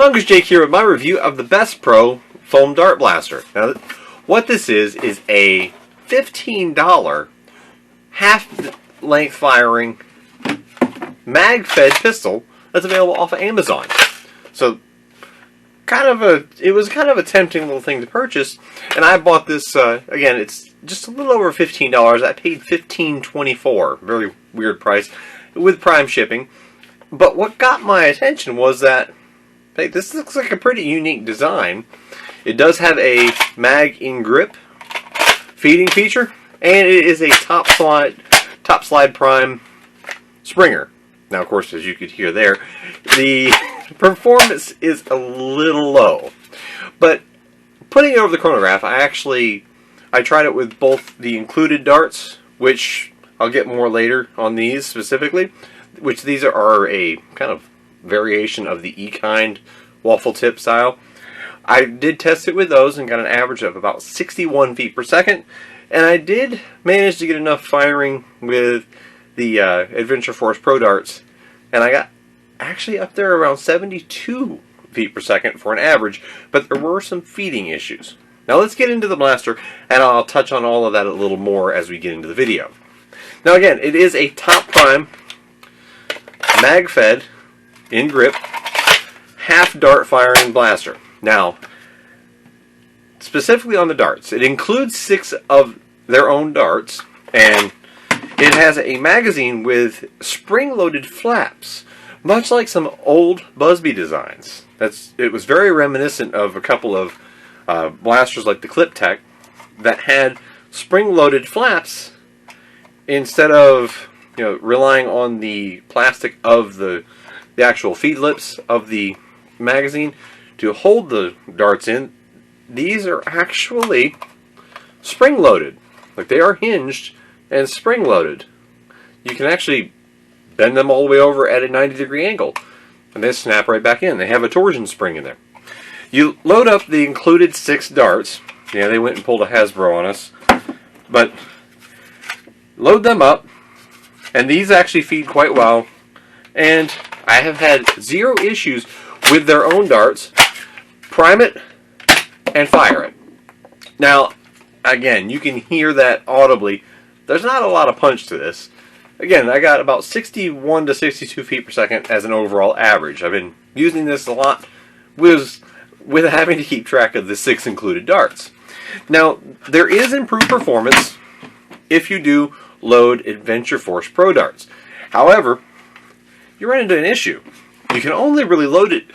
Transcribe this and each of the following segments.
Fungus Jake here with my review of the BesBro Foam Dart Blaster. Now, what this is a $15 half-length firing mag-fed pistol that's available off of Amazon. So, it was kind of a tempting little thing to purchase, and I bought this. Again, it's just a little over $15. I paid $15.24, very weird price, with Prime shipping. But what got my attention was that, hey, this looks like a pretty unique design. It does have a mag in grip feeding feature, and it is a top slide prime Springer. Now, of course, as you could hear there, the performance is a little low. But putting it over the chronograph, I tried it with both the included darts, which I'll get more later on these specifically, which these are a kind of variation of the E-kind waffle tip style. I did test it with those and got an average of about 61 feet per second, and I did manage to get enough firing with the Adventure Force Pro darts, and I got actually up there around 72 feet per second for an average, but there were some feeding issues. Now let's get into the blaster, and I'll touch on all of that a little more as we get into the video. Now again, it is a top prime mag-fed in grip half dart firing blaster. Now, specifically on the darts, it includes 6 of their own darts, and it has a magazine with spring-loaded flaps, much like some old Busby designs. It was very reminiscent of a couple of blasters like the Clip Tech that had spring-loaded flaps instead of relying on the plastic of the actual feed lips of the magazine to hold the darts in. These are actually spring-loaded. Like, they are hinged and spring-loaded. You can actually bend them all the way over at a 90-degree angle, and they snap right back in. They have a torsion spring in there. You load up the included 6 darts. Yeah, they went and pulled a Hasbro on us. But load them up, and these actually feed quite well. And I have had 0 issues with their own darts. Prime it and fire it. Now, again, you can hear that audibly. There's not a lot of punch to this. Again, I got about 61 to 62 feet per second as an overall average. I've been using this a lot with having to keep track of the 6 included darts. Now, there is improved performance if you do load Adventure Force Pro darts. However, you run into an issue. You can only really load it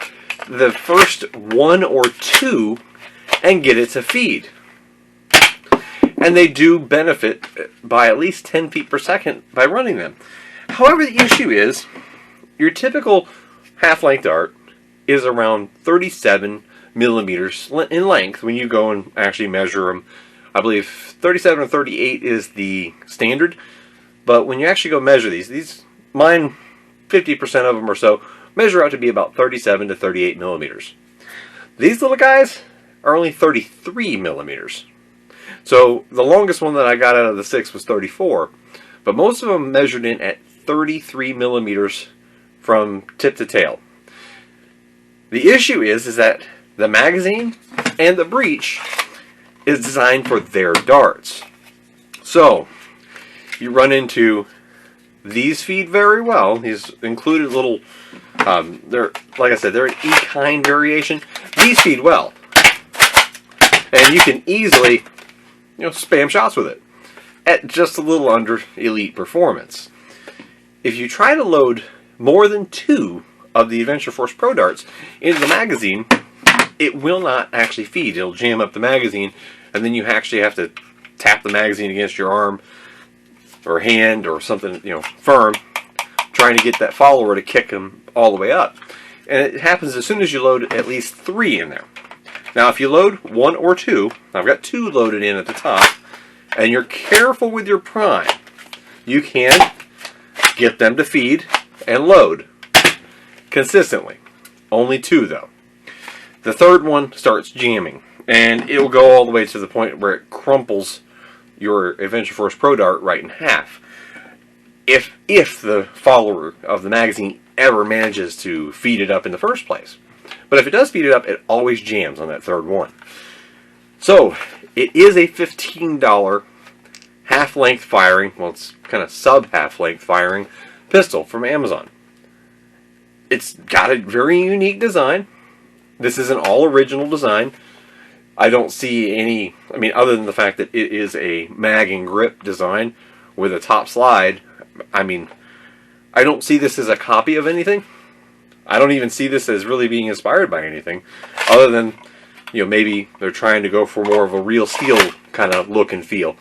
the first 1 or 2 and get it to feed. And they do benefit by at least 10 feet per second by running them. However, the issue is, your typical half-length dart is around 37 millimeters in length when you go and actually measure them. I believe 37 or 38 is the standard, but when you actually go measure these mine, 50% of them or so, measure out to be about 37 to 38 millimeters. These little guys are only 33 millimeters. So the longest one that I got out of the 6 was 34, but most of them measured in at 33 millimeters from tip to tail. The issue is that the magazine and the breech is designed for their darts. So you run into these feed very well. These included little, they're, like I said, they're an E-kind variation. These feed well, and you can easily spam shots with it at just a little under elite performance. If you try to load more than 2 of the Adventure Force Pro darts into the magazine, it will not actually feed. It'll jam up the magazine, and then you actually have to tap the magazine against your arm or hand or something firm, trying to get that follower to kick them all the way up. And it happens as soon as you load at least 3 in there. Now, if you load 1 or 2, I've got 2 loaded in at the top, and you're careful with your prime, you can get them to feed and load consistently. Only 2, though. The third one starts jamming, and it will go all the way to the point where it crumples your Adventure Force Pro dart right in half. If the follower of the magazine ever manages to feed it up in the first place. But if it does speed it up, it always jams on that third one. So, it is a $15 half-length firing, well, it's kind of sub-half-length firing pistol from Amazon. It's got a very unique design. This is an all-original design. I don't see any, I mean, other than the fact that it is a mag and grip design with a top slide, I mean, I don't see this as a copy of anything. I don't even see this as really being inspired by anything, other than, you know, maybe they're trying to go for more of a real steel kind of look and feel.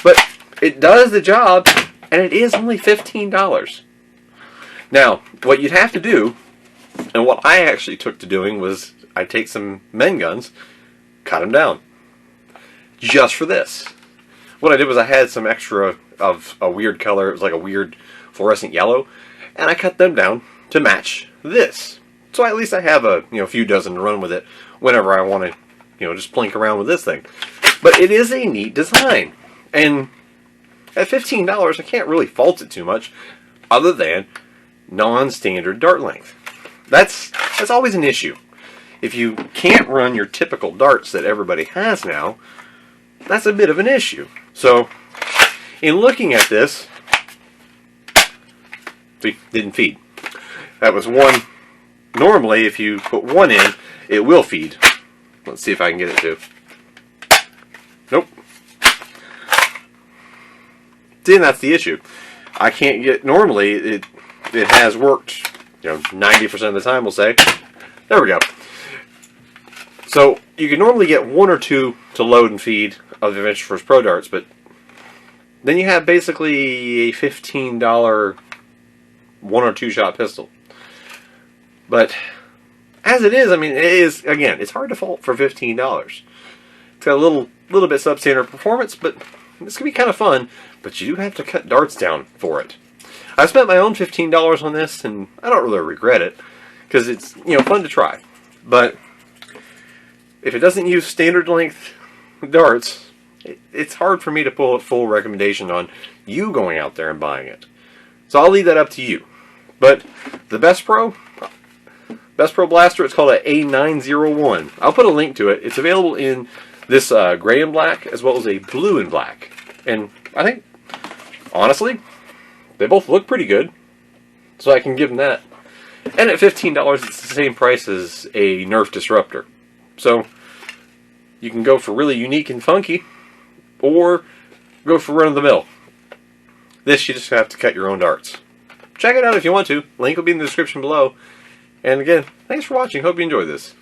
But it does the job, and it is only $15. Now, what you'd have to do, and what I actually took to doing, was I take some men guns, cut them down, just for this. What I did was I had some extra of a weird color. It was like a weird fluorescent yellow, and I cut them down to match this. So at least I have a few dozen to run with it whenever I want to just plink around with this thing. But it is a neat design, and at $15 I can't really fault it too much, other than non-standard dart length. That's always an issue. If you can't run your typical darts that everybody has now, that's a bit of an issue. So, in looking at this, see, didn't feed. That was one. Normally, if you put one in, it will feed. Let's see if I can get it to. Nope. See, and that's the issue. I can't get, normally, it has worked, 90% of the time, we'll say. There we go. So, you can normally get one or two to load and feed of the Adventure Force Pro darts, but then you have basically a $15 one or two shot pistol. But as it is, I mean, it is, again, it's hard to fault for $15. It's got a little bit substandard performance, but this can be kind of fun, but you do have to cut darts down for it. I spent my own $15 on this, and I don't really regret it, because it's, fun to try. But if it doesn't use standard length darts, it's hard for me to pull a full recommendation on you going out there and buying it. So I'll leave that up to you. But the BesBro blaster, it's called an A901. I'll put a link to it. It's available in this gray and black as well as a blue and black. And I think, honestly, they both look pretty good. So I can give them that. And at $15, it's the same price as a Nerf Disruptor. So you can go for really unique and funky, or go for run-of-the-mill. This, you just have to cut your own darts. Check it out if you want to. Link will be in the description below. And again, thanks for watching. Hope you enjoyed this.